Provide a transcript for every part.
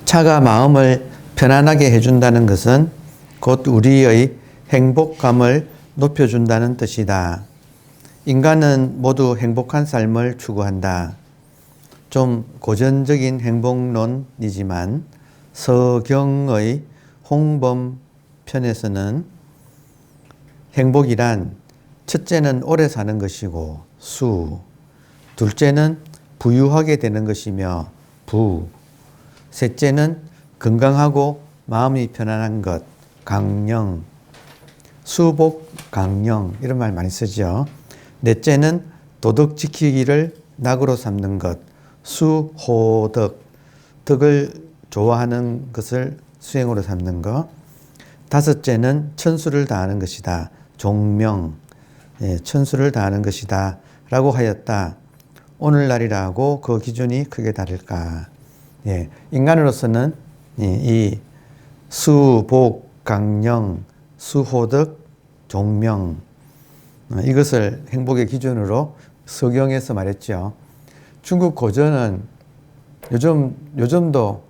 차가 마음을 편안하게 해준다는 것은 곧 우리의 행복감을 높여준다는 뜻이다. 인간은 모두 행복한 삶을 추구한다. 좀 고전적인 행복론이지만 서경의 홍범 편에서는 행복이란 첫째는 오래 사는 것이고 수, 둘째는 부유하게 되는 것이며 부, 셋째는 건강하고 마음이 편안한 것, 강령, 수복, 강령 이런 말 많이 쓰죠. 넷째는 도덕 지키기를 낙으로 삼는 것, 수호덕, 덕을 좋아하는 것을 수행으로 삼는 것. 다섯째는 천수를 다하는 것이다. 종명, 천수를 다하는 것이다 라고 하였다. 오늘날이라고 그 기준이 크게 다를까. 인간으로서는 이 수복, 강령, 수호덕, 종명 이것을 행복의 기준으로 서경에서 말했죠. 중국 고전은 요즘도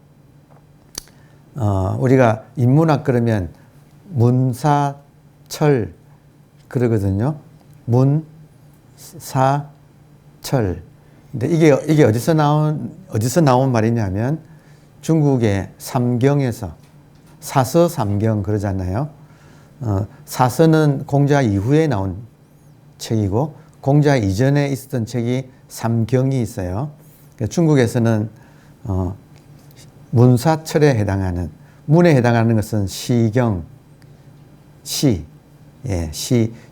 우리가 인문학 그러면 문사철 그러거든요. 문사철. 근데 이게 어디서 나온 말이냐면 중국의 삼경에서 사서 삼경 그러잖아요. 사서는 공자 이후에 나온 책이고 공자 이전에 있었던 책이 삼경이 있어요. 중국에서는 문사철에 해당하는, 문에 해당하는 것은 시경,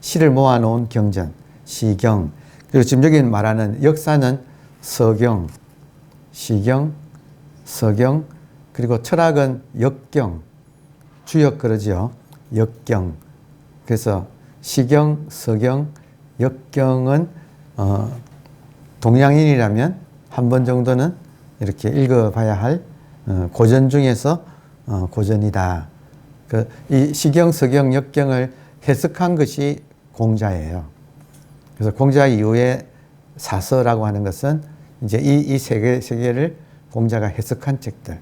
시를 모아놓은 경전, 시경. 그리고 지금 여기 말하는 역사는 서경, 시경, 서경, 그리고 철학은 역경, 주역 그러죠. 역경. 그래서 시경, 서경, 역경은 동양인이라면 한 번 정도는 이렇게 읽어봐야 할 고전 중에서 고전이다. 이 시경, 서경, 역경을 해석한 것이 공자예요. 그래서 공자 이후에 사서라고 하는 것은 이제 이 세 개를 공자가 해석한 책들.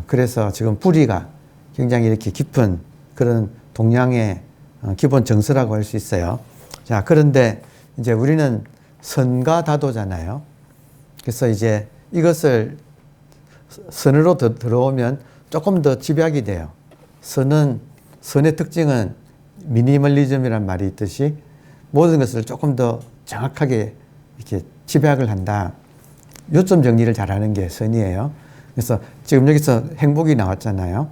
그래서 지금 뿌리가 굉장히 이렇게 깊은 그런 동양의 기본 정서라고 할 수 있어요. 자, 그런데 이제 우리는 선과 다도잖아요. 그래서 이제 이것을 선으로 들어오면 조금 더 집약이 돼요. 선의 특징은 미니멀리즘이란 말이 있듯이 모든 것을 조금 더 정확하게 이렇게 집약을 한다. 요점 정리를 잘하는 게 선이에요. 그래서 지금 여기서 행복이 나왔잖아요.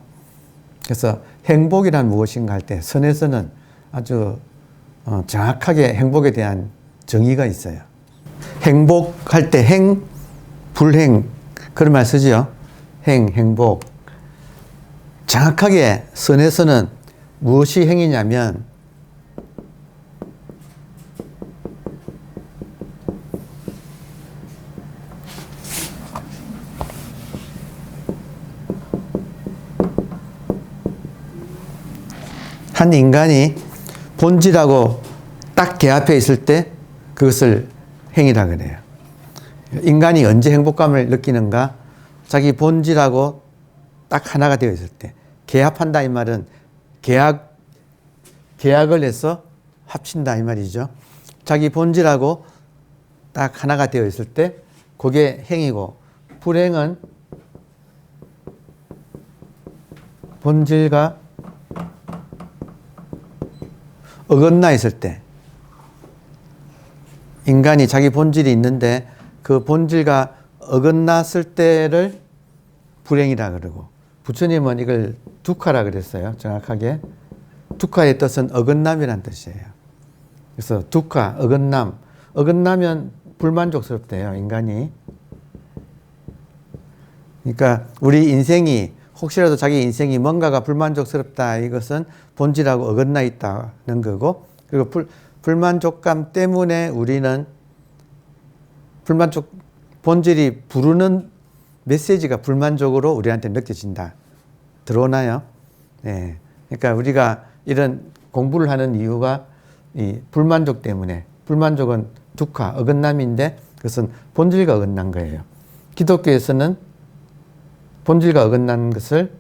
그래서 행복이란 무엇인가 할 때 선에서는 아주 정확하게 행복에 대한 정의가 있어요. 행복할 때 행, 불행 그런 말 쓰죠. 행복. 정확하게 선에서는 무엇이 행이냐면 한 인간이 본질하고 딱 개합해 있을 때 그것을 행이라 그래요. 인간이 언제 행복감을 느끼는가? 자기 본질하고 딱 하나가 되어 있을 때. 개합한다 이 말은 계약을 해서 합친다 이 말이죠. 자기 본질하고 딱 하나가 되어 있을 때 그게 행이고, 불행은 본질과 어긋나 있을 때, 인간이 자기 본질이 있는데 그 본질과 어긋났을 때를 불행이라 그러고, 부처님은 이걸 두카라 그랬어요. 정확하게. 두카의 뜻은 어긋남이란 뜻이에요. 그래서 두카, 어긋남. 어긋나면 불만족스럽대요, 인간이. 그러니까 우리 인생이 혹시라도 자기 인생이 뭔가가 불만족스럽다, 이것은 본질하고 어긋나 있다는 거고, 그리고 불만족감 때문에 우리는 본질이 부르는 메시지가 불만족으로 우리한테 느껴진다. 들어오나요? 네. 그러니까 우리가 이런 공부를 하는 이유가 이 불만족 때문에, 불만족은 두카, 어긋남인데 그것은 본질과 어긋난 거예요. 기독교에서는 본질과 어긋난 것을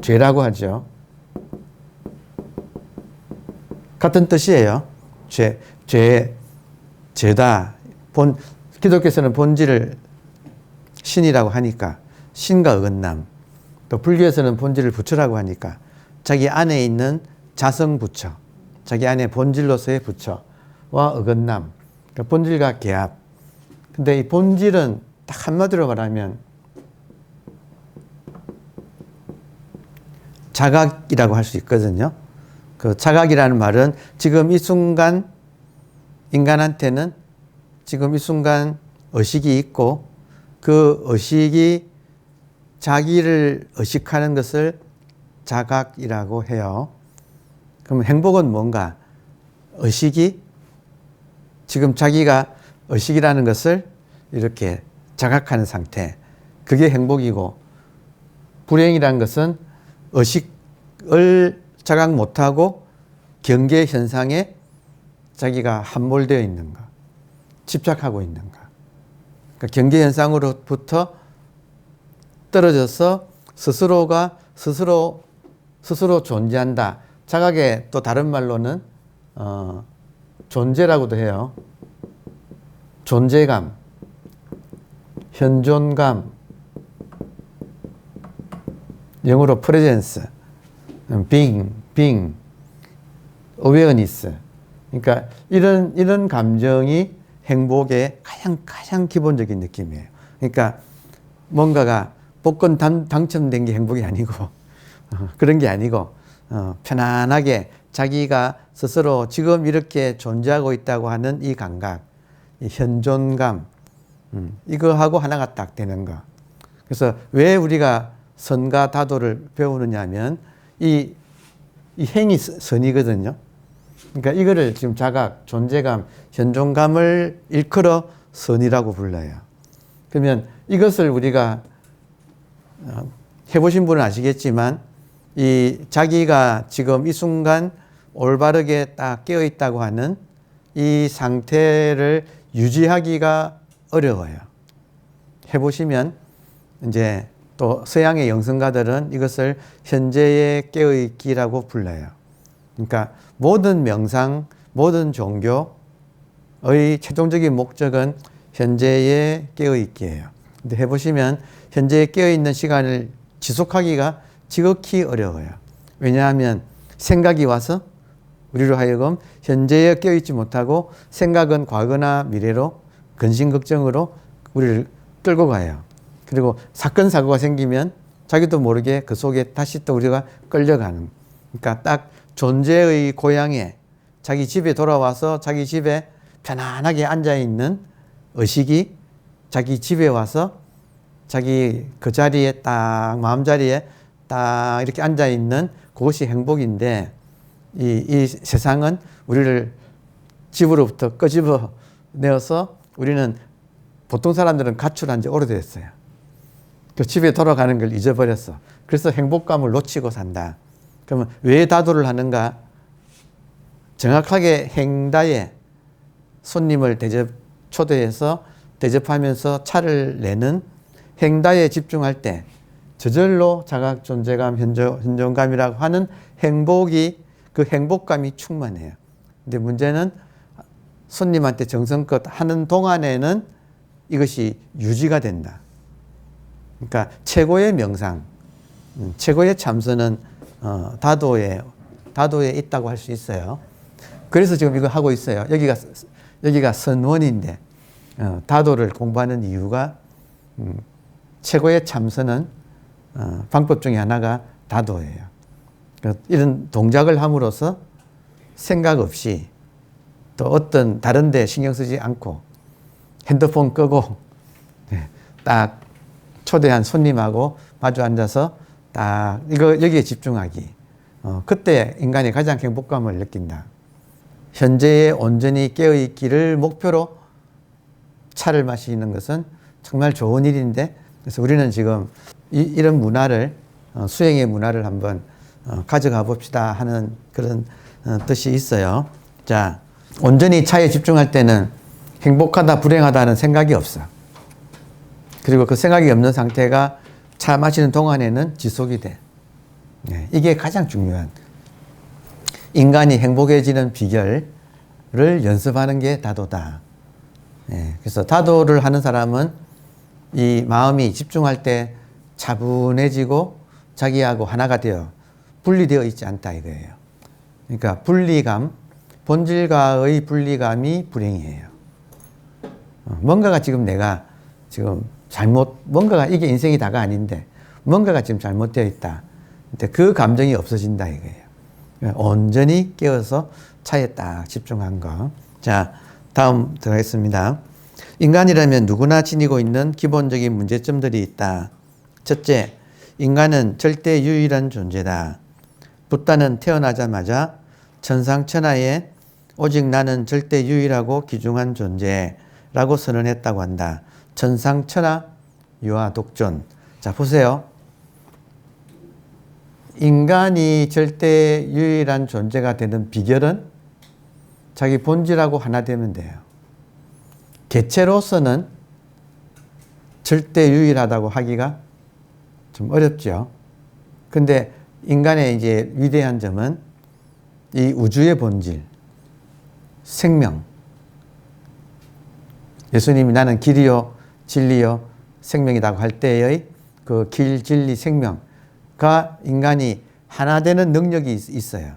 죄라고 하죠. 같은 뜻이에요. 죄다. 기독교에서는 본질을 신이라고 하니까 신과 어긋남. 또 불교에서는 본질을 부처라고 하니까 자기 안에 있는 자성 부처, 자기 안에 본질로서의 부처와 어긋남. 그러니까 본질과 개합. 근데 이 본질은 딱 한마디로 말하면 자각이라고 할 수 있거든요. 그 자각이라는 말은 지금 이 순간 인간한테는 지금 이 순간 의식이 있고 그 의식이 자기를 의식하는 것을 자각이라고 해요. 그럼 행복은 뭔가? 의식이 지금 자기가 의식이라는 것을 이렇게 자각하는 상태. 그게 행복이고, 불행이라는 것은 의식을 자각 못하고 경계 현상에 자기가 함몰되어 있는 것, 집착하고 있는 것. 그러니까 경계 현상으로부터 떨어져서 스스로가 스스로 존재한다. 자각의 또 다른 말로는 존재라고도 해요. 존재감, 현존감, 영어로 presence, being, awareness. 그러니까 이런 감정이 행복의 가장 기본적인 느낌이에요. 그러니까 뭔가가 복권 당첨된 게 행복이 아니고 그런 게 아니고 편안하게 자기가 스스로 지금 이렇게 존재하고 있다고 하는 이 감각, 이 현존감, 이거하고 하나가 딱 되는 거. 그래서 왜 우리가 선과 다도를 배우느냐 하면 이 행이 선이거든요. 그러니까 이거를 지금 자각, 존재감, 현존감을 일컬어 선이라고 불러요. 그러면 이것을 우리가 해보신 분은 아시겠지만 이 자기가 지금 이 순간 올바르게 딱 깨어 있다고 하는 이 상태를 유지하기가 어려워요. 해보시면 이제 또 서양의 영성가들은 이것을 현재의 깨어있기라고 불러요. 그러니까 모든 명상, 모든 종교의 최종적인 목적은 현재의 깨어있기예요. 근데 해보시면 현재에 깨어있는 시간을 지속하기가 지극히 어려워요. 왜냐하면 생각이 와서 우리로 하여금 현재에 깨어있지 못하고 생각은 과거나 미래로 근심걱정으로 우리를 끌고 가요. 그리고 사건 사고가 생기면 자기도 모르게 그 속에 다시 또 우리가 끌려가는. 그러니까 딱 존재의 고향에 자기 집에 돌아와서 자기 집에 편안하게 앉아있는 의식이 자기 집에 와서 자기 그 자리에 딱 마음자리에 딱 이렇게 앉아있는 그것이 행복인데 이 세상은 우리를 집으로부터 끄집어 내어서 우리는 보통 사람들은 가출한 지 오래됐어요. 그 집에 돌아가는 걸 잊어버렸어. 그래서 행복감을 놓치고 산다. 그러면 왜 다도를 하는가? 정확하게 행다에 손님을 초대해서 대접하면서 차를 내는 행다에 집중할 때 저절로 자각, 존재감, 현존감이라고 하는 행복이 그 행복감이 충만해요. 근데 문제는 손님한테 정성껏 하는 동안에는 이것이 유지가 된다. 그러니까 최고의 명상, 최고의 참선은 다도에 있다고 할 수 있어요. 그래서 지금 이거 하고 있어요. 여기가 선원인데 다도를 공부하는 이유가 최고의 참선은 방법 중에 하나가 다도예요. 이런 동작을 함으로써 생각 없이 또 어떤 다른 데 신경 쓰지 않고 핸드폰 끄고 딱 초대한 손님하고 마주 앉아서 딱 여기에 집중하기. 그때 인간이 가장 행복감을 느낀다. 현재에 온전히 깨어있기를 목표로 차를 마시는 것은 정말 좋은 일인데, 그래서 우리는 지금 이런 문화를, 수행의 문화를 한번 가져가 봅시다 하는 그런 뜻이 있어요. 자, 온전히 차에 집중할 때는 행복하다, 불행하다는 생각이 없어. 그리고 그 생각이 없는 상태가 차 마시는 동안에는 지속이 돼. 이게 가장 중요한. 인간이 행복해지는 비결을 연습하는 게 다도다. 그래서 다도를 하는 사람은 이 마음이 집중할 때 차분해지고 자기하고 하나가 되어 분리되어 있지 않다 이거예요. 그러니까 분리감, 본질과의 분리감이 불행이에요. 뭔가가 지금 내가 지금 뭔가가 이게 인생이 다가 아닌데 뭔가가 지금 잘못되어 있다. 근데 그 감정이 없어진다 이거예요. 온전히 깨어서 차에 딱 집중한 거. 자, 다음 들어가겠습니다. 인간이라면 누구나 지니고 있는 기본적인 문제점들이 있다. 첫째, 인간은 절대 유일한 존재다. 붓다는 태어나자마자 천상천하에 오직 나는 절대 유일하고 귀중한 존재라고 선언했다고 한다. 천상천하 유아독존. 자, 보세요. 인간이 절대 유일한 존재가 되는 비결은 자기 본질하고 하나 되면 돼요. 개체로서는 절대 유일하다고 하기가 좀 어렵죠. 근데 인간의 이제 위대한 점은 이 우주의 본질, 생명. 예수님이 나는 길이요, 진리요, 생명이라고 할 때의 그 길, 진리, 생명과 인간이 하나 되는 능력이 있어요.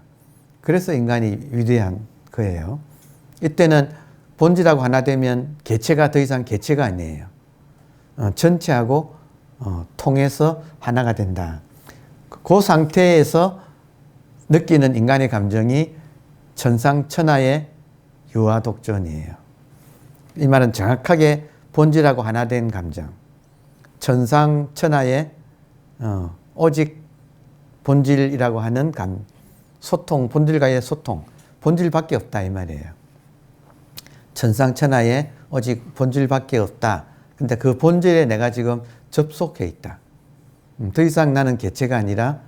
그래서 인간이 위대한 거예요. 이때는 본질하고 하나 되면 개체가 더 이상 개체가 아니에요. 전체하고 통해서 하나가 된다. 그 상태에서 느끼는 인간의 감정이 천상천하의 유아독존이에요. 이 말은 정확하게 본질하고 하나 된 감정. 천상천하의 오직 본질이라고 하는 소통, 본질과의 소통. 본질밖에 없다 이 말이에요. 천상천하에 오직 본질밖에 없다. 근데 그 본질에 내가 지금 접속해 있다. 더 이상 나는 개체가 아니라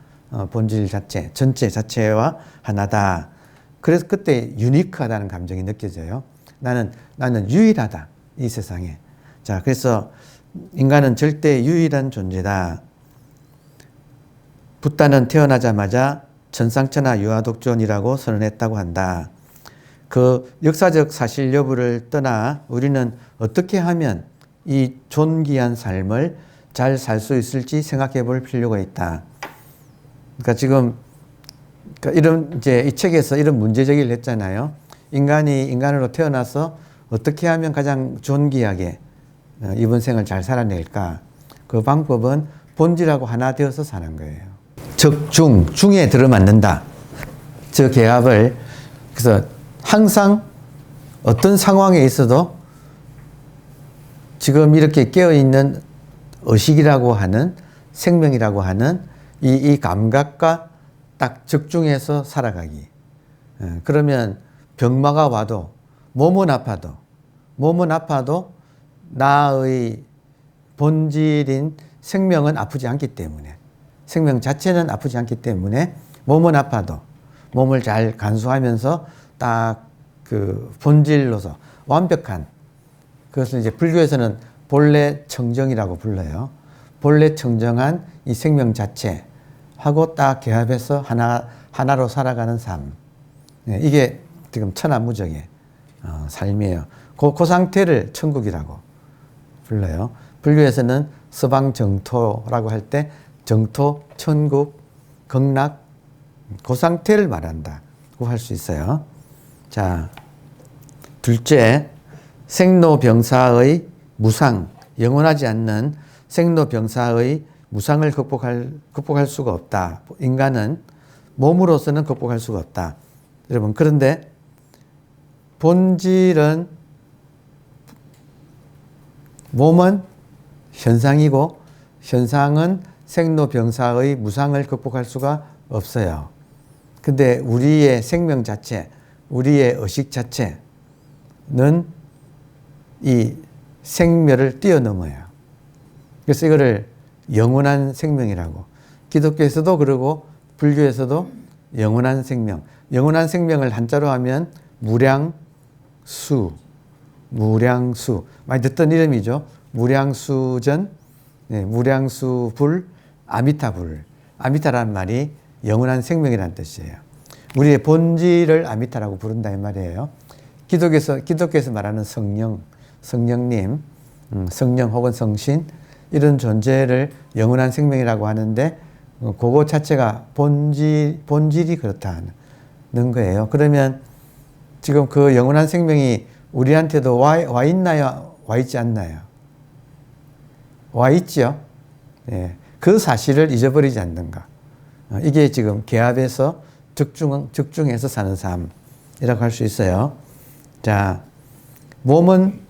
본질 자체, 전체 자체와 하나다. 그래서 그때 유니크하다는 감정이 느껴져요. 나는 유일하다. 이 세상에. 자, 그래서 인간은 절대 유일한 존재다. 붓다는 태어나자마자 천상천하 유아독존이라고 선언했다고 한다. 그 역사적 사실 여부를 떠나 우리는 어떻게 하면 이 존귀한 삶을 잘 살 수 있을지 생각해 볼 필요가 있다. 그러니까 지금 이제 이 책에서 이런 문제 제기를 했잖아요. 인간이 인간으로 태어나서 어떻게 하면 가장 존귀하게 이번 생을 잘 살아낼까? 그 방법은 본질하고 하나 되어서 사는 거예요. 중에 들어맞는다. 저 개합을 그래서 항상 어떤 상황에 있어도 지금 이렇게 깨어있는 의식이라고 하는 생명이라고 하는 이 감각과 딱 적중해서 살아가기. 그러면 병마가 와도 몸은 아파도 나의 본질인 생명은 아프지 않기 때문에 생명 자체는 아프지 않기 때문에 몸은 아파도 몸을 잘 간수하면서 딱 그 본질로서 완벽한 그것을 이제 불교에서는 본래 청정이라고 불러요. 본래 청정한 이 생명 자체하고 딱 결합해서 하나로 살아가는 삶. 이게 지금 천하무적의 삶이에요. 그 상태를 천국이라고 불러요. 불교에서는 서방정토라고 할 때 정토, 천국, 극락 그 상태를 말한다고 할 수 있어요. 자, 둘째, 생로병사의 무상, 영원하지 않는 생로병사의 무상을 극복할 수가 없다. 인간은 몸으로서는 극복할 수가 없다. 여러분, 그런데 본질은 몸은 현상이고 현상은 생로병사의 무상을 극복할 수가 없어요. 근데 우리의 생명 자체, 우리의 의식 자체는 이 생멸을 뛰어넘어요. 그래서 이거를 영원한 생명이라고. 기독교에서도 그러고 불교에서도 영원한 생명. 영원한 생명을 한자로 하면 무량수. 많이 듣던 이름이죠. 무량수전 무량수 불, 아미타 불. 아미타라는 말이 영원한 생명이라는 뜻이에요. 우리의 본질을 아미타라고 부른다 이 말이에요. 기독교에서 말하는 성령님, 성령 혹은 성신 이런 존재를 영원한 생명이라고 하는데 그거 자체가 본질이 그렇다는 거예요. 그러면 지금 그 영원한 생명이 우리한테도 와 있나요? 와 있지 않나요? 와 있죠. 예, 그 사실을 잊어버리지 않는가. 이게 지금 개합에서 적중해서 사는 삶이라고 할 수 있어요. 자, 몸은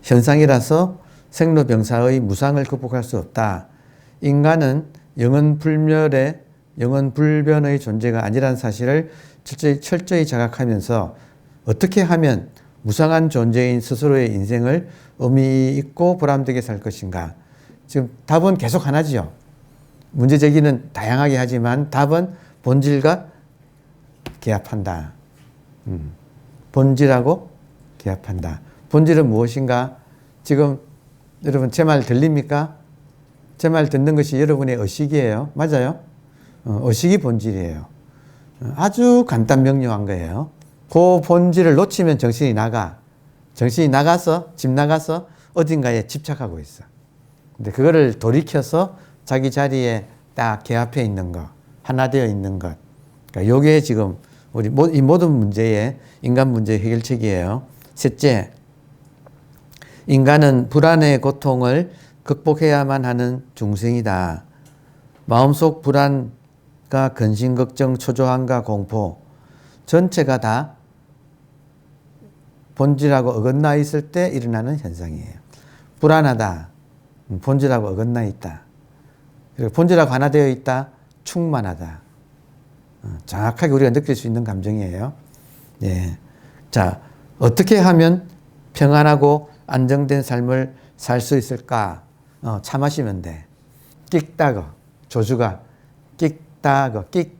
현상이라서 생로병사의 무상을 극복할 수 없다. 인간은 영원불멸의 영원불변의 존재가 아니라는 사실을 철저히 자각하면서 어떻게 하면 무상한 존재인 스스로의 인생을 의미 있고 보람되게 살 것인가. 지금 답은 계속 하나지요. 문제 제기는 다양하게 하지만 답은 본질과 개합한다. 본질하고 개합한다. 본질은 무엇인가? 지금 여러분 제 말 들립니까? 제 말 듣는 것이 여러분의 의식이에요. 맞아요? 의식이 본질이에요. 아주 간단 명료한 거예요. 그 본질을 놓치면 정신이 나가. 정신이 나가서, 집 나가서 어딘가에 집착하고 있어. 근데 그거를 돌이켜서 자기 자리에 딱 개합해 있는 것, 하나 되어 있는 것. 그러니까 요게 지금 우리 이 모든 문제의 인간 문제의 해결책이에요. 셋째, 인간은 불안의 고통을 극복해야만 하는 중생이다. 마음속 불안과 근심, 걱정, 초조함과 공포 전체가 다 본질하고 어긋나 있을 때 일어나는 현상이에요. 불안하다. 본질하고 어긋나 있다. 그리고 본질하고 하나 되어 있다. 충만하다. 정확하게 우리가 느낄 수 있는 감정이에요. 예. 자, 어떻게 하면 평안하고 안정된 삶을 살 수 있을까? 차 마시면 돼. 끽다거. 조주가 끽다거. 끽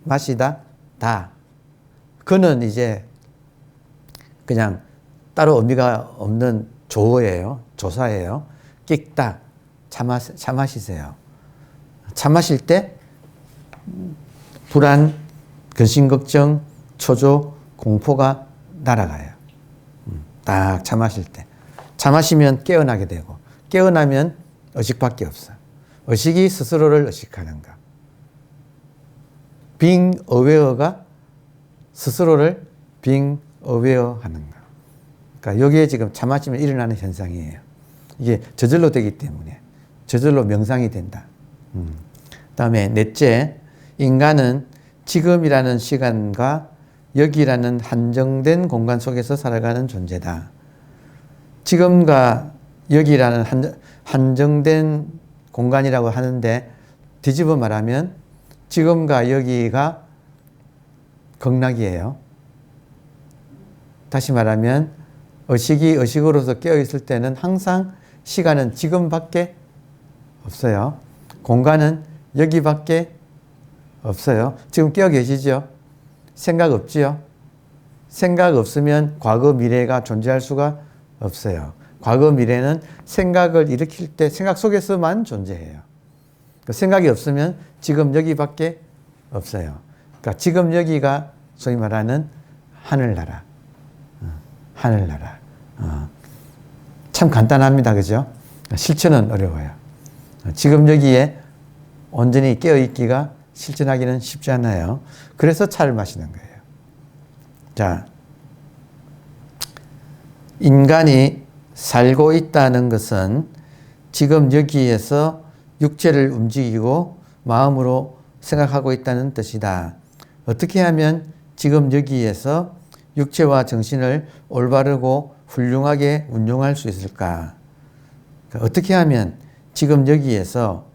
마시다. 다. 그는 이제 그냥 따로 의미가 없는 조어예요. 조사예요. 끽다. 차 마시세요. 차 마실 때 불안, 근심, 걱정, 초조, 공포가 날아가요. 딱 차 마실 때. 차 마시면 깨어나게 되고 깨어나면 의식밖에 없어. 의식이 스스로를 의식하는가. being aware가 스스로를 being aware 하는가. 그러니까 여기에 지금 차 마시면 일어나는 현상이에요. 이게 저절로 되기 때문에 저절로 명상이 된다. 다음에 넷째, 인간은 지금이라는 시간과 여기라는 한정된 공간 속에서 살아가는 존재다. 지금과 여기라는 한정된 공간이라고 하는데 뒤집어 말하면 지금과 여기가 극락이에요. 다시 말하면 의식이 의식으로서 깨어있을 때는 항상 시간은 지금밖에 없어요. 공간은 여기밖에 없어요. 지금 깨어 계시죠? 생각 없지요? 생각 없으면 과거, 미래가 존재할 수가 없어요. 과거, 미래는 생각을 일으킬 때 생각 속에서만 존재해요. 생각이 없으면 지금 여기밖에 없어요. 그러니까 지금 여기가 소위 말하는 하늘나라. 하늘나라. 참 간단합니다. 그죠? 실천은 어려워요. 지금 여기에 온전히 깨어있기가 실천하기는 쉽지 않아요. 그래서 차를 마시는 거예요. 자, 인간이 살고 있다는 것은 지금 여기에서 육체를 움직이고 마음으로 생각하고 있다는 뜻이다. 어떻게 하면 지금 여기에서 육체와 정신을 올바르고 훌륭하게 운용할 수 있을까? 어떻게 하면 지금 여기에서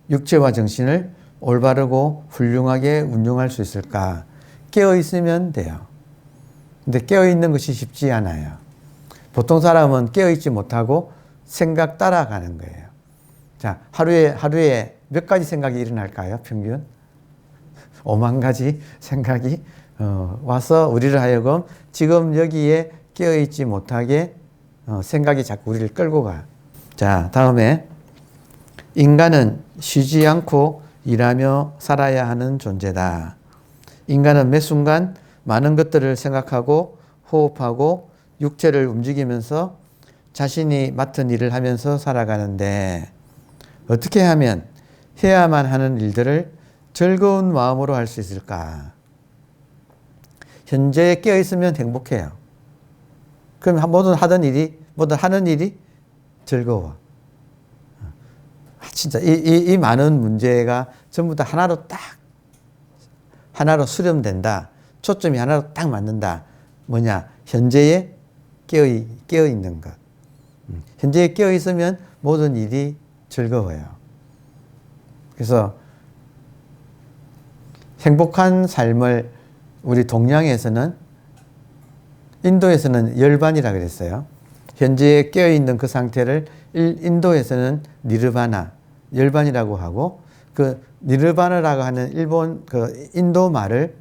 육체와 정신을 올바르고 훌륭하게 운용할 수 있을까? 깨어 있으면 돼요. 근데 깨어 있는 것이 쉽지 않아요. 보통 사람은 깨어 있지 못하고 생각 따라가는 거예요. 자, 하루에 몇 가지 생각이 일어날까요? 평균? 5만 가지 생각이 와서 우리를 하여금 지금 여기에 깨어 있지 못하게 생각이 자꾸 우리를 끌고 가. 자, 다음에 인간은 쉬지 않고 일하며 살아야 하는 존재다. 인간은 매 순간 많은 것들을 생각하고 호흡하고 육체를 움직이면서 자신이 맡은 일을 하면서 살아가는데 어떻게 하면 해야만 하는 일들을 즐거운 마음으로 할 수 있을까? 현재에 깨어 있으면 행복해요. 그럼 뭐든 하는 일이 즐거워. 진짜 이 많은 문제가 전부 다 하나로 수렴된다. 초점이 하나로 딱 맞는다. 뭐냐? 현재에 깨어 있는 것. 현재에 깨어 있으면 모든 일이 즐거워요. 그래서 행복한 삶을 우리 동양에서는, 인도에서는 열반이라 그랬어요. 현재에 깨어 있는 그 상태를 인도에서는 니르바나, 열반이라고 하고, 그 니르바나라고 하는 인도 말을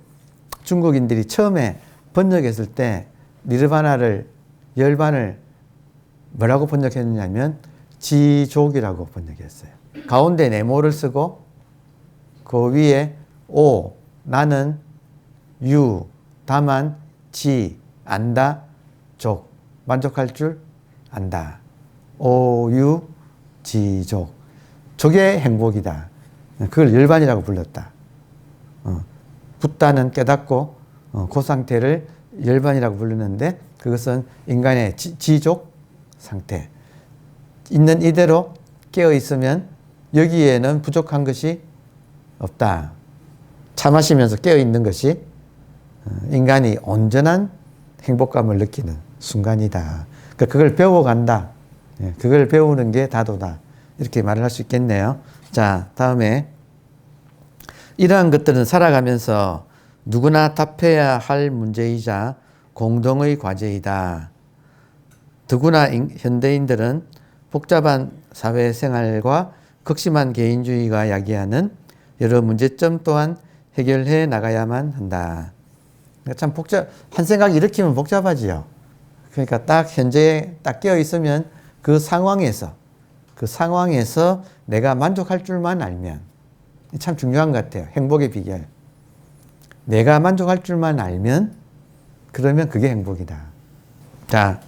중국인들이 처음에 번역했을 때 열반을 뭐라고 번역했느냐면 지족이라고 번역했어요. 가운데 네모를 쓰고 그 위에 오, 나는, 유, 다만, 지, 안다, 족, 만족할 줄 안다. 오, 유, 지, 족. 저게 행복이다. 그걸 열반이라고 불렀다. 붓다는 깨닫고 그 상태를 열반이라고 부르는데 그것은 인간의 지족 상태. 있는 이대로 깨어 있으면 여기에는 부족한 것이 없다. 차 마시면서 깨어 있는 것이 인간이 온전한 행복감을 느끼는 순간이다. 그걸 배워간다. 그걸 배우는 게 다도다. 이렇게 말을 할 수 있겠네요. 자, 다음에 이러한 것들은 살아가면서 누구나 답해야 할 문제이자 공동의 과제이다. 더구나 현대인들은 복잡한 사회생활과 극심한 개인주의가 야기하는 여러 문제점 또한 해결해 나가야만 한다. 참 한 생각 일으키면 복잡하지요. 그러니까 딱 현재에 딱 깨어 있으면 그 상황에서 내가 만족할 줄만 알면 참 중요한 것 같아요. 행복의 비결. 내가 만족할 줄만 알면 그러면 그게 행복이다. 자,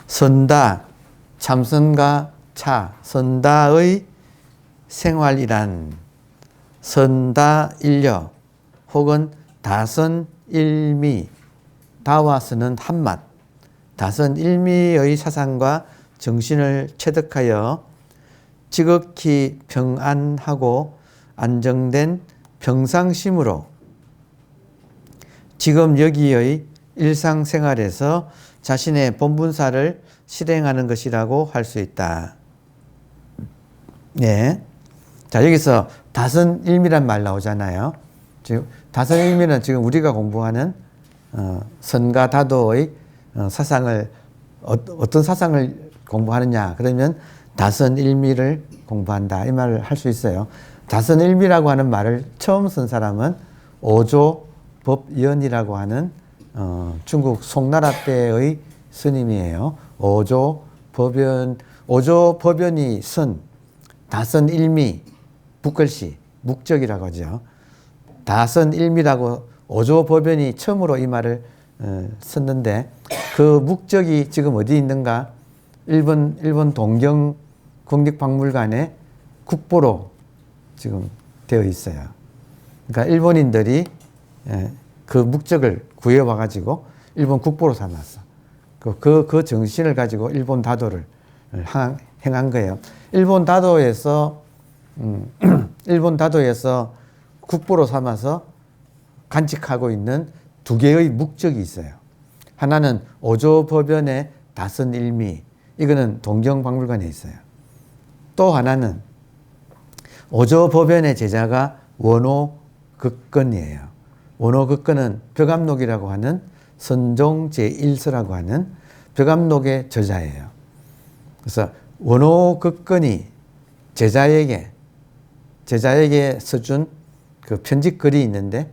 선다, 참선과 차, 선다의 생활이란 선다일려 혹은 다선일미, 다와 선은 한맛, 다선일미의 사상과 정신을 체득하여 지극히 평안하고 안정된 평상심으로 지금 여기의 일상생활에서 자신의 본분사를 실행하는 것이라고 할 수 있다. 네. 자, 여기서 다선일미란 말 나오잖아요. 지금 다선일미는 지금 우리가 공부하는 선과 다도의 사상을 어떤 사상을 공부하느냐 그러면 다선일미를 공부한다 이 말을 할 수 있어요. 다선일미라고 하는 말을 처음 쓴 사람은 오조법연이라고 하는 중국 송나라 때의 스님이에요. 오조법연이 쓴 다선일미, 붓글씨, 묵적이라고 하죠. 다선일미라고 오조법연이 처음으로 이 말을 썼는데 그 묵적이 지금 어디 있는가? 일본 동경 국립박물관에 국보로 지금 되어 있어요. 그러니까 일본인들이 그 묵적을 구해와 가지고 일본 국보로 삼았어. 그 정신을 가지고 일본 다도를 행한 거예요. 일본 다도에서 국보로 삼아서 간직하고 있는 두 개의 묵적이 있어요. 하나는 오조법연의 다선일미, 이거는 동경박물관에 있어요. 또 하나는 오조법연의 제자가 원오극건이에요. 원오극건은 벽암록이라고 하는 선종 제1서라고 하는 벽암록의 저자예요. 그래서 원오극건이 제자에게 써준 그 편지 글이 있는데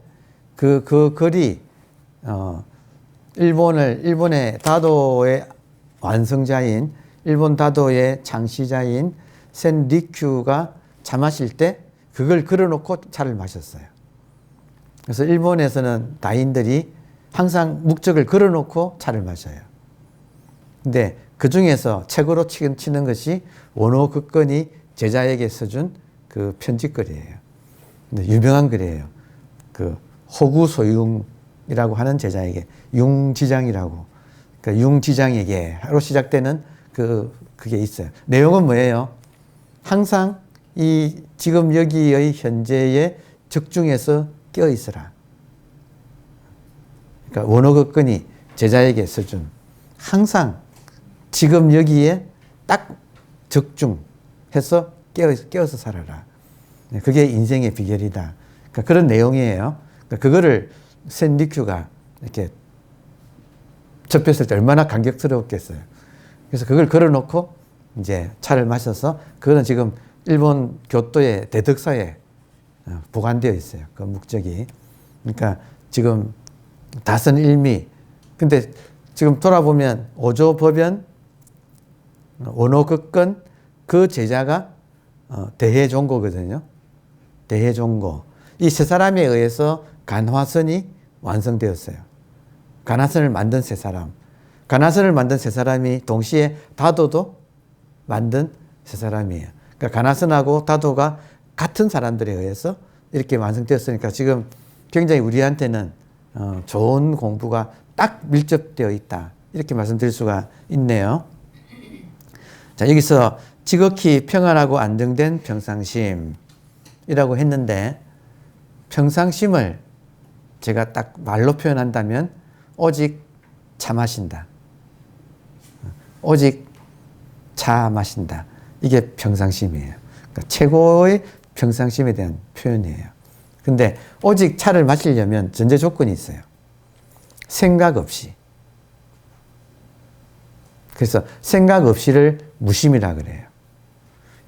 그 글이 일본의 다도의 완성자인 일본 다도의 창시자인 센리큐가 차 마실 때 그걸 걸어놓고 차를 마셨어요. 그래서 일본에서는 다인들이 항상 묵적을 걸어놓고 차를 마셔요. 근데 그 중에서 책으로 치는 것이 원호극건이 제자에게 써준 그 편지글이에요. 근데 유명한 글이에요. 그 호구소융이라고 하는 제자에게 융지장이라고, 그러니까 융지장에게 하로 시작되는 그게 있어요. 내용은 뭐예요? 항상 이 지금 여기의 현재의 적중에서 깨어 있으라. 그러니까 원호극건이 제자에게 써준 항상 지금 여기에 딱 적중해서 깨어서 살아라. 그게 인생의 비결이다. 그러니까 그런 내용이에요. 그러니까 그거를 센리큐가 이렇게 접했을 때 얼마나 감격스러웠겠어요. 그래서 그걸 걸어놓고 이제 차를 마셔서, 그거는 지금 일본 교토의 대덕사에 보관되어 있어요. 그 묵적이. 그러니까 지금 다선일미. 근데 지금 돌아보면 오조법연, 원호극건, 그 제자가 대해종고거든요. 대해종고. 이 세 사람에 의해서 간화선이 완성되었어요. 간화선을 만든 세 사람. 간화선을 만든 세 사람이 동시에 다도도 만든 세 사람이에요. 그러니까 간화선하고 다도가 같은 사람들에 의해서 이렇게 완성되었으니까 지금 굉장히 우리한테는 좋은 공부가 딱 밀접되어 있다. 이렇게 말씀드릴 수가 있네요. 자, 여기서 지극히 평안하고 안정된 평상심이라고 했는데, 평상심을 제가 딱 말로 표현한다면 오직 차 마신다. 오직 차 마신다. 이게 평상심이에요. 그러니까 최고의 평상심에 대한 표현이에요. 근데 오직 차를 마시려면 전제 조건이 있어요. 생각 없이. 그래서 생각 없이를 무심이라 그래요.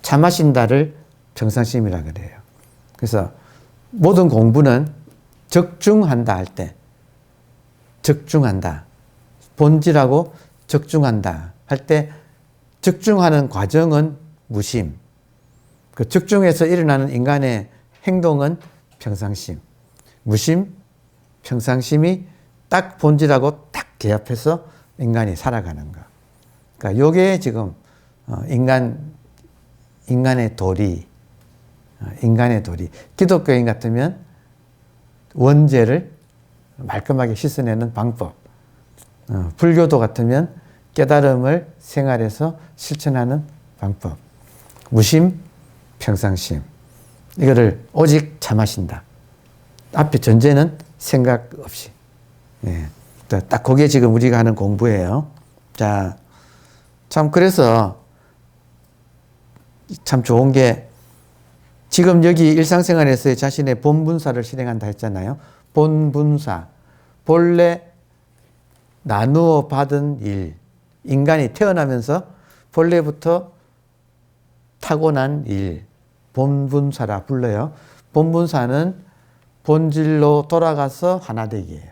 차 마신다를 평상심이라 그래요. 그래서 모든 공부는 적중한다 할 때, 적중한다. 본질하고 적중한다 할 때, 적중하는 과정은 무심. 그 적중해서 일어나는 인간의 행동은 평상심. 무심, 평상심이 딱 본질하고 딱 개합해서 인간이 살아가는 거. 그러니까 요게 지금 인간의 도리, 인간의 도리. 기독교인 같으면 원죄를 말끔하게 씻어내는 방법. 불교도 같으면 깨달음을 생활에서 실천하는 방법. 무심, 평상심. 이거를 오직 차 마신다. 앞에 전제는 생각 없이. 예. 딱 그게 지금 우리가 하는 공부예요. 자, 참 그래서 참 좋은 게, 지금 여기 일상생활에서 자신의 본분사를 실행한다 했잖아요. 본분사. 본래 나누어 받은 일. 인간이 태어나면서 본래부터 타고난 일. 본분사라 불러요. 본분사는 본질로 돌아가서 하나 되기예요.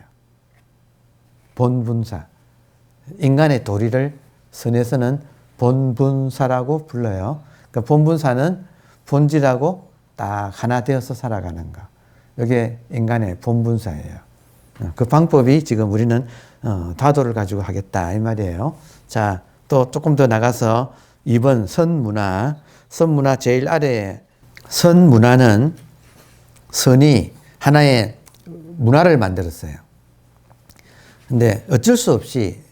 본분사. 인간의 도리를 선에서는 본분사라고 불러요. 그러니까 본분사는 본질하고 딱 하나 되어서 살아가는 거. 이게 인간의 본분사예요. 그 방법이 지금 우리는 다도를 가지고 하겠다 이 말이에요. 자, 또 조금 더 나가서 2번 선문화. 선문화 제일 아래에, 선문화는 선이 하나의 문화를 만들었어요. 근데 어쩔 수 없이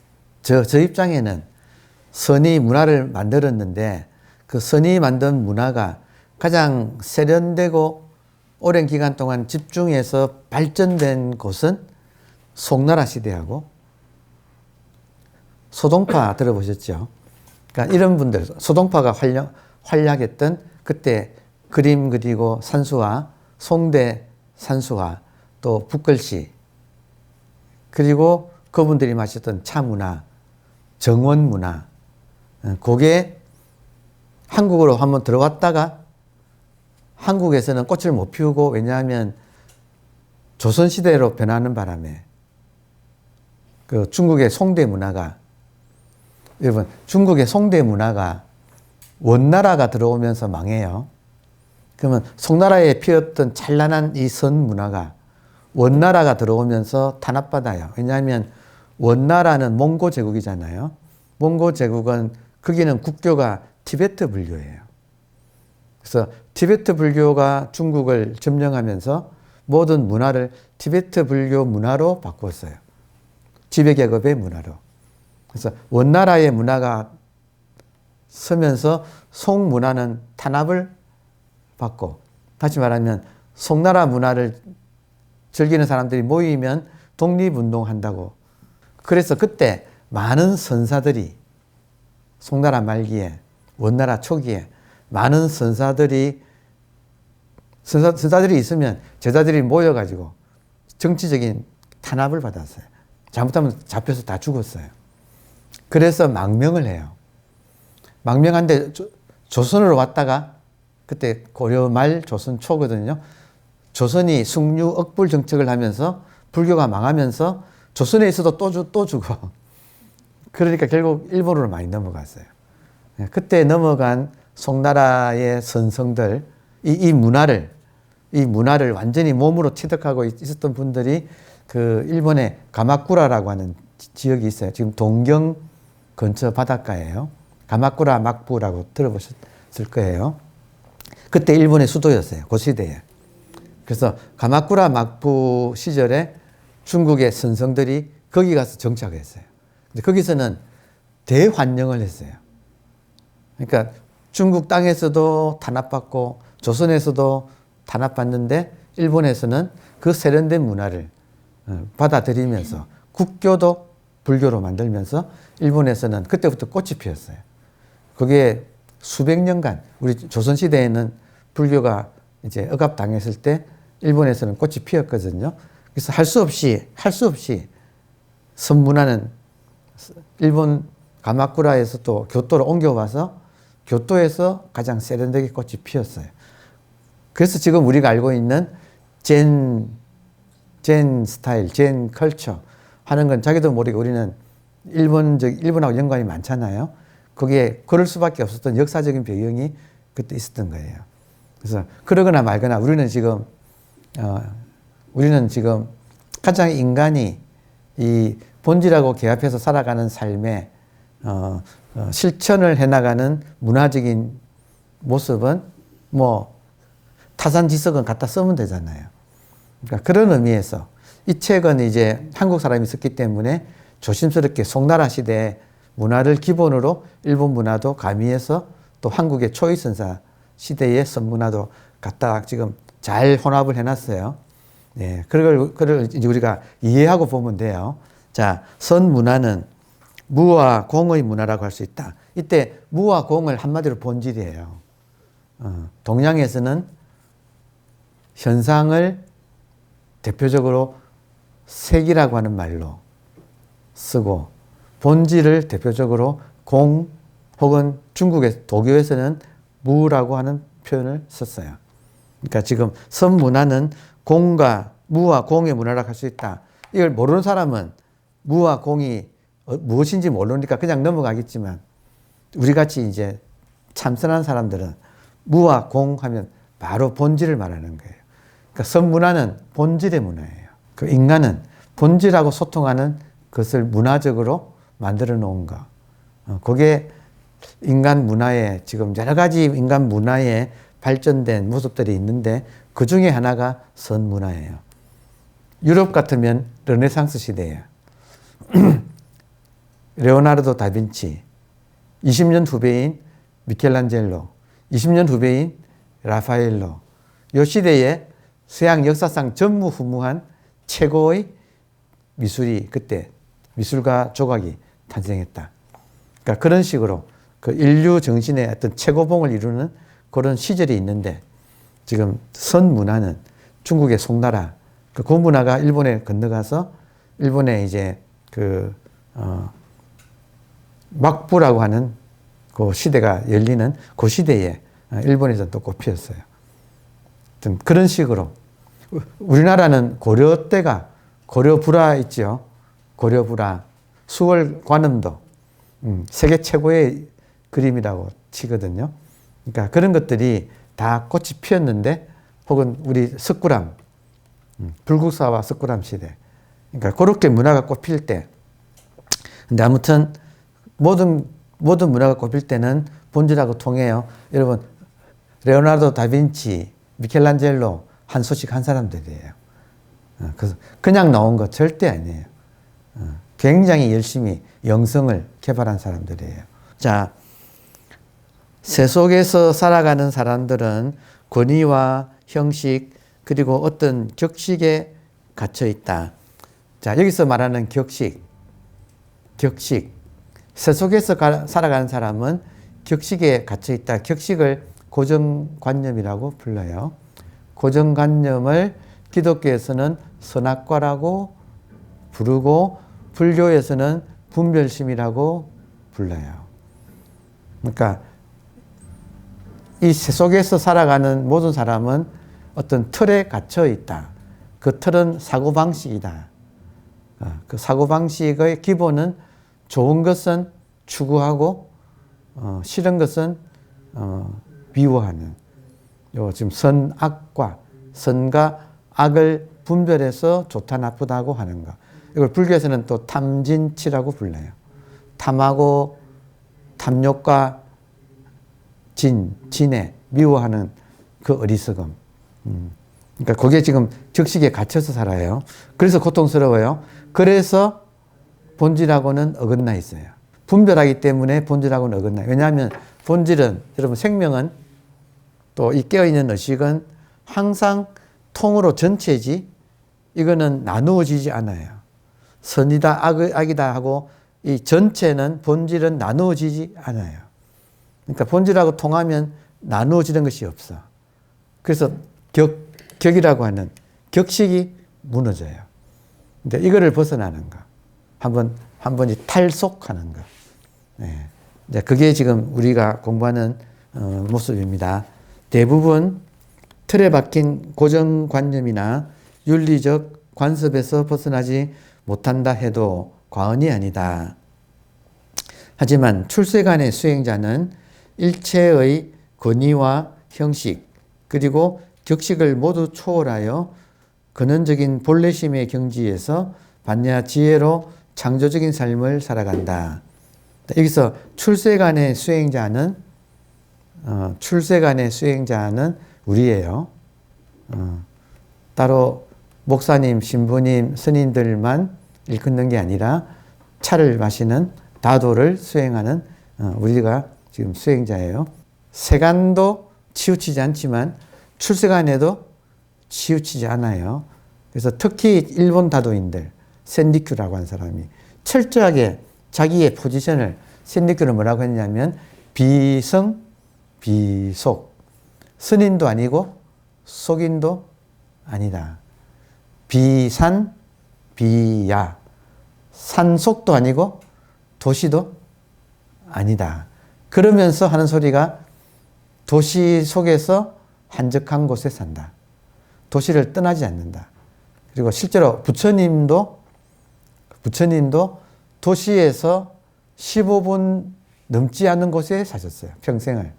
저 입장에는 선이 문화를 만들었는데, 그 선이 만든 문화가 가장 세련되고 오랜 기간 동안 집중해서 발전된 곳은 송나라 시대하고 소동파 들어보셨죠? 그러니까 이런 분들, 소동파가 활약했던 그때 그림 그리고 산수화, 송대 산수화, 또 붓글씨, 그리고 그분들이 마셨던 차문화, 정원문화, 그게 한국으로 한번 들어왔다가 한국에서는 꽃을 못 피우고, 왜냐하면 조선시대로 변하는 바람에 그 중국의 송대 문화가, 여러분 중국의 송대 문화가 원나라가 들어오면서 망해요. 그러면 송나라에 피었던 찬란한 이 선 문화가 원나라가 들어오면서 탄압받아요. 왜냐하면 원나라는 몽고 제국이잖아요. 몽고 제국은 거기는 국교가 티베트 불교예요. 그래서 티베트 불교가 중국을 점령하면서 모든 문화를 티베트 불교 문화로 바꿨어요. 지배계급의 문화로. 그래서 원나라의 문화가 서면서 송 문화는 탄압을 받고, 다시 말하면 송나라 문화를 즐기는 사람들이 모이면 독립운동한다고. 그래서 그때 많은 선사들이 송나라 말기에, 원나라 초기에 많은 선사들이 있으면 제자들이 모여가지고 정치적인 탄압을 받았어요. 잘못하면 잡혀서 다 죽었어요. 그래서 망명을 해요. 망명한데 조선으로 왔다가 그때 고려 말 조선 초거든요. 조선이 숙류 억불 정책을 하면서 불교가 망하면서 조선에 있어도 또 죽어. 그러니까 결국 일본으로 많이 넘어갔어요. 그때 넘어간 송나라의 선성들, 이 문화를 완전히 몸으로 체득하고 있었던 분들이 그 일본의 가마쿠라라고 하는 지역이 있어요. 지금 동경 근처 바닷가예요. 가마쿠라 막부라고 들어보셨을 거예요. 그때 일본의 수도였어요. 그 시대에. 그래서 가마쿠라 막부 시절에 중국의 선성들이 거기 가서 정착했어요. 근데 거기서는 대환영을 했어요. 그러니까 중국 땅에서도 탄압받고 조선에서도 탄압받는데 일본에서는 그 세련된 문화를 받아들이면서 국교도 불교로 만들면서 일본에서는 그때부터 꽃이 피었어요. 그게 수백 년간, 우리 조선시대에는 불교가 이제 억압당했을 때 일본에서는 꽃이 피었거든요. 그래서 할 수 없이 선문화는 일본 가마쿠라에서 또 교토로 옮겨와서 교토에서 가장 세련되게 꽃이 피었어요. 그래서 지금 우리가 알고 있는 젠 스타일, 젠 컬처 하는 건 자기도 모르게 우리는 일본하고 연관이 많잖아요. 거기에 그럴 수밖에 없었던 역사적인 배경이 그때 있었던 거예요. 그래서 그러거나 말거나 우리는 지금 가장 인간이 이 본질하고 개합해서 살아가는 삶에 실천을 해나가는 문화적인 모습은 뭐 타산지석은 갖다 쓰면 되잖아요. 그러니까 그런 의미에서 이 책은 이제 한국 사람이 썼기 때문에 조심스럽게 송나라 시대의 문화를 기본으로 일본 문화도 가미해서 또 한국의 초이선사 시대의 선문화도 갖다 지금 잘 혼합을 해놨어요. 네, 그걸 이제 우리가 이해하고 보면 돼요. 자, 선문화는 무와 공의 문화라고 할 수 있다. 이때 무와 공을 한마디로 본질이에요. 동양에서는 현상을 대표적으로 색이라고 하는 말로 쓰고 본질을 대표적으로 공 혹은 중국의 도교에서는 무라고 하는 표현을 썼어요. 그러니까 지금 선문화는 무와 공의 문화라고 할 수 있다. 이걸 모르는 사람은 무와 공이 무엇인지 모르니까 그냥 넘어가겠지만 우리같이 이제 참선한 사람들은 무와 공 하면 바로 본질을 말하는 거예요. 그러니까 선문화는 본질의 문화예요. 그 인간은 본질하고 소통하는 것을 문화적으로 만들어 놓은 거. 그게 인간 문화에 지금 여러 가지 인간 문화에 발전된 모습들이 있는데 그 중에 하나가 선문화예요. 유럽 같으면 르네상스 시대예요. 레오나르도 다빈치, 20년 후배인 미켈란젤로, 20년 후배인 라파엘로, 이 시대에 서양 역사상 전무후무한 최고의 미술이 그때 미술가 조각이 탄생했다. 그러니까 그런 식으로 그 인류 정신의 어떤 최고봉을 이루는 그런 시절이 있는데 지금 선문화는 중국의 송나라 그 문화가 일본에 건너가서 일본에 이제 막부라고 하는 그 시대가 열리는 그 시대에 일본에서 또 꽃피었어요. 그런 식으로 우리나라는 고려 때가 고려불화 있죠. 고려불화 수월 관음도 세계 최고의 그림이라고 치거든요. 그러니까 그런 것들이 다 꽃이 피었는데, 혹은 우리 석굴암, 불국사와 석굴암 시대. 그러니까 그렇게 문화가 꽃필 때. 근데 아무튼 모든 문화가 꽃필 때는 본질하고 통해요. 여러분, 레오나르도 다빈치, 미켈란젤로 한 수씩 한 사람들이에요. 그래서 그냥 나온 거 절대 아니에요. 굉장히 열심히 영성을 개발한 사람들이에요. 자, 세속에서 살아가는 사람들은 권위와 형식 그리고 어떤 격식에 갇혀 있다. 자, 여기서 말하는 격식. 세속에서 살아가는 사람은 격식에 갇혀 있다. 격식을 고정관념이라고 불러요. 고정관념을 기독교에서는 선악과라고 부르고 불교에서는 분별심이라고 불러요. 그러니까 이 세속에서 살아가는 모든 사람은 어떤 틀에 갇혀 있다. 그 틀은 사고방식이다. 그 사고방식의 기본은 좋은 것은 추구하고 싫은 것은 미워하는, 요 지금 선악과, 선과 악을 분별해서 좋다 나쁘다고 하는 것. 이걸 불교에서는 또 탐진치라고 불러요. 탐하고 탐욕과 진에 미워하는 그 어리석음. 그러니까 그게 지금 격식에 갇혀서 살아요. 그래서 고통스러워요. 그래서 본질하고는 어긋나 있어요. 분별하기 때문에 본질하고는 어긋나요. 왜냐하면 본질은, 여러분, 생명은 또 이 깨어있는 의식은 항상 통으로 전체지, 이거는 나누어지지 않아요. 선이다, 악이다 하고 이 전체는, 본질은 나누어지지 않아요. 그러니까 본질하고 통하면 나누어지는 것이 없어. 그래서 격이라고 하는 격식이 무너져요. 근데 이거를 벗어나는 거. 한번 탈속하는 거. 네. 이제 그게 지금 우리가 공부하는 모습입니다. 대부분 틀에 박힌 고정관념이나 윤리적 관습에서 벗어나지 못한다 해도 과언이 아니다. 하지만 출세간의 수행자는 일체의 권위와 형식 그리고 격식을 모두 초월하여 근원적인 본래심의 경지에서 반야 지혜로 창조적인 삶을 살아간다. 여기서 출세간의 수행자는 우리예요. 따로 목사님, 신부님, 스님들만 일컫는 게 아니라 차를 마시는 다도를 수행하는 우리가 지금 수행자예요. 세간도 치우치지 않지만 출세간에도 치우치지 않아요. 그래서 특히 일본 다도인들, 센리큐라고 하는 사람이 철저하게 자기의 포지션을, 센리큐는 뭐라고 했냐면 비성, 비속, 스님도 아니고 속인도 아니다. 비산, 비야, 산속도 아니고 도시도 아니다. 그러면서 하는 소리가 도시 속에서 한적한 곳에 산다. 도시를 떠나지 않는다. 그리고 실제로 부처님도 도시에서 15분 넘지 않은 곳에 사셨어요. 평생을.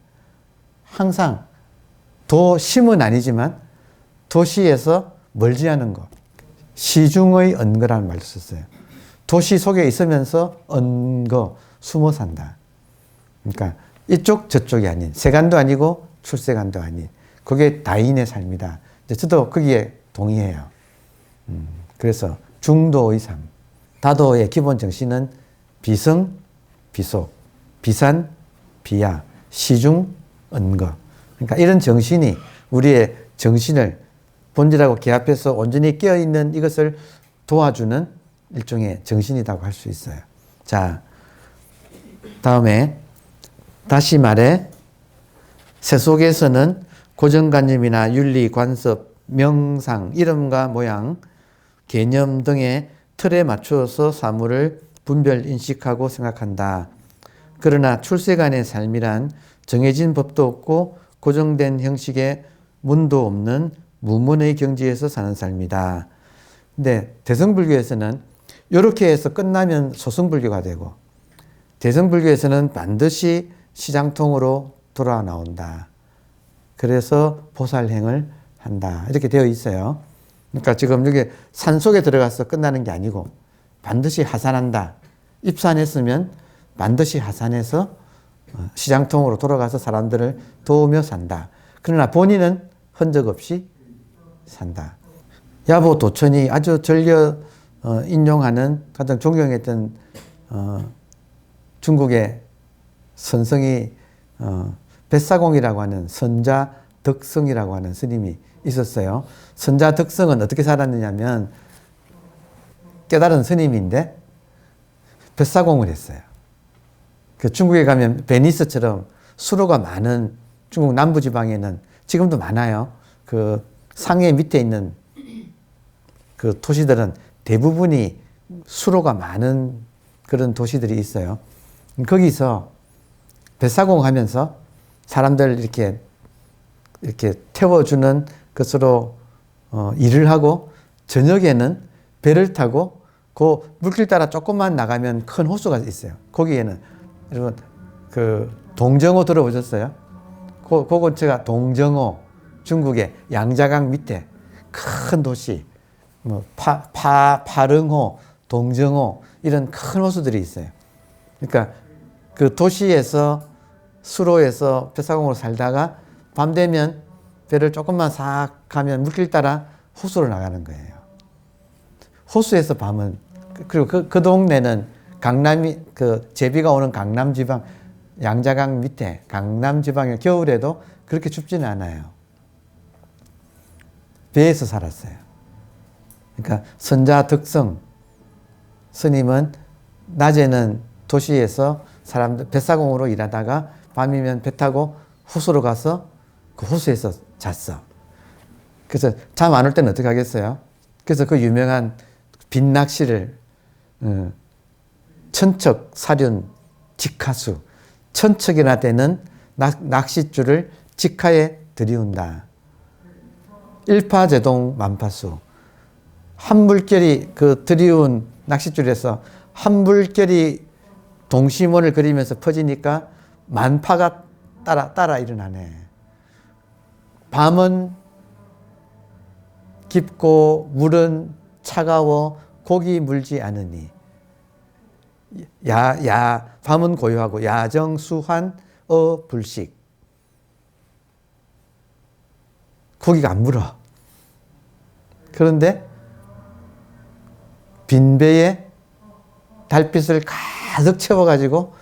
항상 도심은 아니지만 도시에서 멀지 않은 곳. 시중의 언거라는 말도 썼어요. 도시 속에 있으면서 언거, 숨어 산다. 그러니까 이쪽 저쪽이 아닌, 세간도 아니고 출세간도 아닌, 그게 다인의 삶이다. 저도 거기에 동의해요. 그래서 중도의 삶. 다도의 기본 정신은 비성, 비속, 비산, 비야, 시중, 언거. 그러니까 이런 정신이 우리의 정신을 본질하고 개합해서 온전히 깨어있는 이것을 도와주는 일종의 정신이라고 할 수 있어요. 자, 다음에 다시 말해 세속에서는 고정관념이나 윤리, 관습, 명상, 이름과 모양, 개념 등의 틀에 맞추어서 사물을 분별, 인식하고 생각한다. 그러나 출세간의 삶이란 정해진 법도 없고 고정된 형식의 문도 없는 무문의 경지에서 사는 삶이다. 근데 대성불교에서는 이렇게 해서 끝나면 소승불교가 되고, 대성불교에서는 반드시 시장통으로 돌아 나온다. 그래서 보살행을 한다. 이렇게 되어 있어요. 그러니까 지금 여기 산속에 들어가서 끝나는 게 아니고 반드시 하산한다. 입산했으면 반드시 하산해서 시장통으로 돌아가서 사람들을 도우며 산다. 그러나 본인은 흔적 없이 산다. 야보 도천이 아주 전려 인용하는 가장 존경했던 중국의 선성이 뱃사공이라고 하는 선자덕성이라고 하는 스님이 있었어요. 선자덕성은 어떻게 살았느냐면 깨달은 스님인데 뱃사공을 했어요. 그 중국에 가면 베니스처럼 수로가 많은 중국 남부지방에는 지금도 많아요. 그 상해 밑에 있는 그 도시들은 대부분이 수로가 많은 그런 도시들이 있어요. 거기서 뱃사공 하면서 사람들 이렇게 태워주는 것으로 일을 하고 저녁에는 배를 타고 그 물길 따라 조금만 나가면 큰 호수가 있어요. 거기에는 여러분 그 동정호 들어보셨어요? 그 근처가 동정호, 중국의 양자강 밑에 큰 도시, 뭐 파릉호, 동정호 이런 큰 호수들이 있어요. 그러니까 그 도시에서 수로에서 뱃사공으로 살다가 밤 되면 배를 조금만 싹 가면 물길 따라 호수로 나가는 거예요. 호수에서 밤은 그리고 그 동네는 강남이 그 제비가 오는 강남 지방 양자강 밑에 강남 지방에 겨울에도 그렇게 춥지는 않아요. 배에서 살았어요. 그러니까 선자덕성 스님은 낮에는 도시에서 사람들 뱃사공으로 일하다가 밤이면 배 타고 호수로 가서 그 호수에서 잤어. 그래서 잠 안 올 때는 어떻게 하겠어요? 그래서 그 유명한 빈낚시를 천척, 사륜, 직하수 천척이나 되는 낚싯줄을 직하에 들이운다. 일파제동 만파수 한 물결이 그 들이운 낚싯줄에서 한 물결이 동심원을 그리면서 퍼지니까 만파가 따라 일어나네. 밤은 깊고 물은 차가워 고기 물지 않으니 밤은 고요하고 야정수환 불식 고기가 안 물어. 그런데 빈배에 달빛을 가득 채워가지고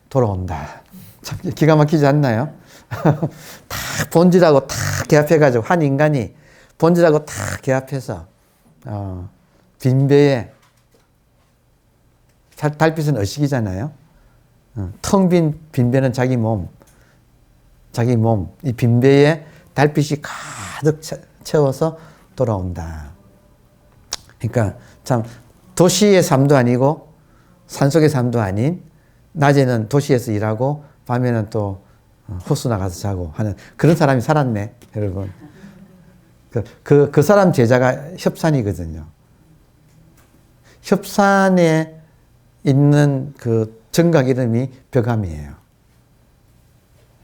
돌아온다. 참 기가 막히지 않나요? 다 본질하고 다 개합해가지고 한 인간이 본질하고 다 개합해서 빈배에 달빛은 의식이잖아요. 텅 빈 빈배는 자기 몸, 이 빈배에 달빛이 가득 채워서 돌아온다. 그러니까 참 도시의 삶도 아니고 산속의 삶도 아닌 낮에는 도시에서 일하고 밤에는 또 호수 나가서 자고 하는 그런 사람이 살았네, 여러분. 그 사람 제자가 협산이거든요. 협산에 있는 그 정각 이름이 벽암이에요.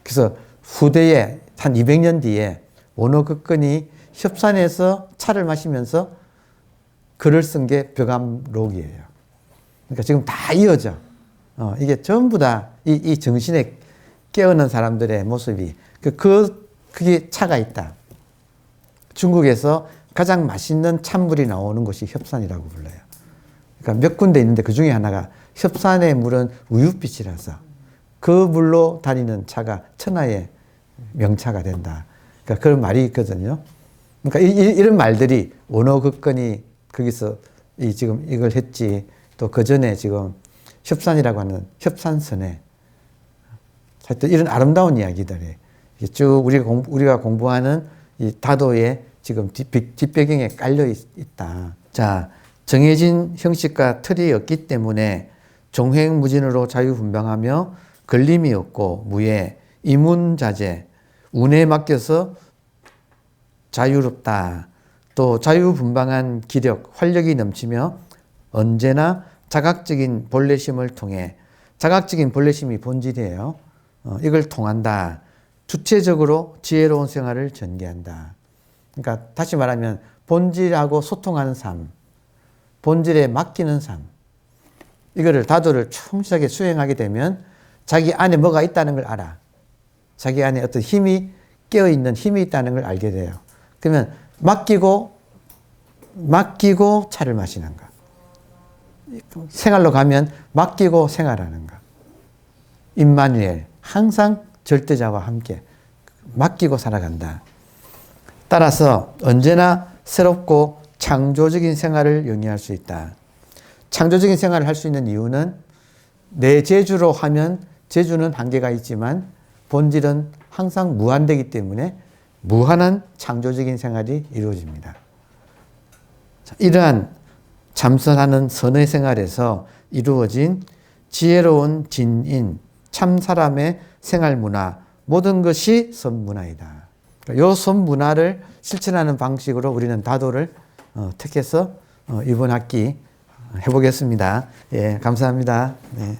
그래서 후대에 한 200년 뒤에 원어극건이 협산에서 차를 마시면서 글을 쓴 게 벽암록이에요. 그러니까 지금 다 이어져. 이게 전부 다 이 정신에 깨어난 사람들의 모습이 그게 차가 있다. 중국에서 가장 맛있는 찬물이 나오는 곳이 협산이라고 불러요. 그러니까 몇 군데 있는데 그 중에 하나가 협산의 물은 우윳빛이라서 그 물로 다니는 차가 천하의 명차가 된다. 그러니까 그런 말이 있거든요. 그러니까 이런 말들이 원어극건이 거기서 지금 이걸 했지. 또 그 전에 지금 협산이라고 하는 협산선에 하여튼 이런 아름다운 이야기들이 쭉 우리가 공부하는 이 다도의 지금 뒷배경에 깔려 있다. 자, 정해진 형식과 틀이 없기 때문에 종횡무진으로 자유분방하며 걸림이 없고 무예, 이문자재, 운에 맡겨서 자유롭다. 또 자유분방한 기력, 활력이 넘치며 언제나 자각적인 본래심을 통해 자각적인 본래심이 본질이에요. 이걸 통한다. 주체적으로 지혜로운 생활을 전개한다. 그러니까 다시 말하면 본질하고 소통하는 삶, 본질에 맡기는 삶, 이거를 다도를 충실하게 수행하게 되면 자기 안에 뭐가 있다는 걸 알아. 자기 안에 어떤 힘이 깨어있는 힘이 있다는 걸 알게 돼요. 그러면 맡기고 차를 마시는 거. 생활로 가면 맡기고 생활하는 거. 임마누엘, 항상 절대자와 함께 맡기고 살아간다. 따라서 언제나 새롭고 창조적인 생활을 영위할 수 있다. 창조적인 생활을 할 수 있는 이유는 내 재주로 하면 재주는 한계가 있지만 본질은 항상 무한되기 때문에 무한한 창조적인 생활이 이루어집니다. 이러한 참선하는 선의 생활에서 이루어진 지혜로운 진인, 참 사람의 생활 문화, 모든 것이 선문화이다. 이 선문화를 실천하는 방식으로 우리는 다도를 택해서 이번 학기 해보겠습니다. 예, 감사합니다. 네.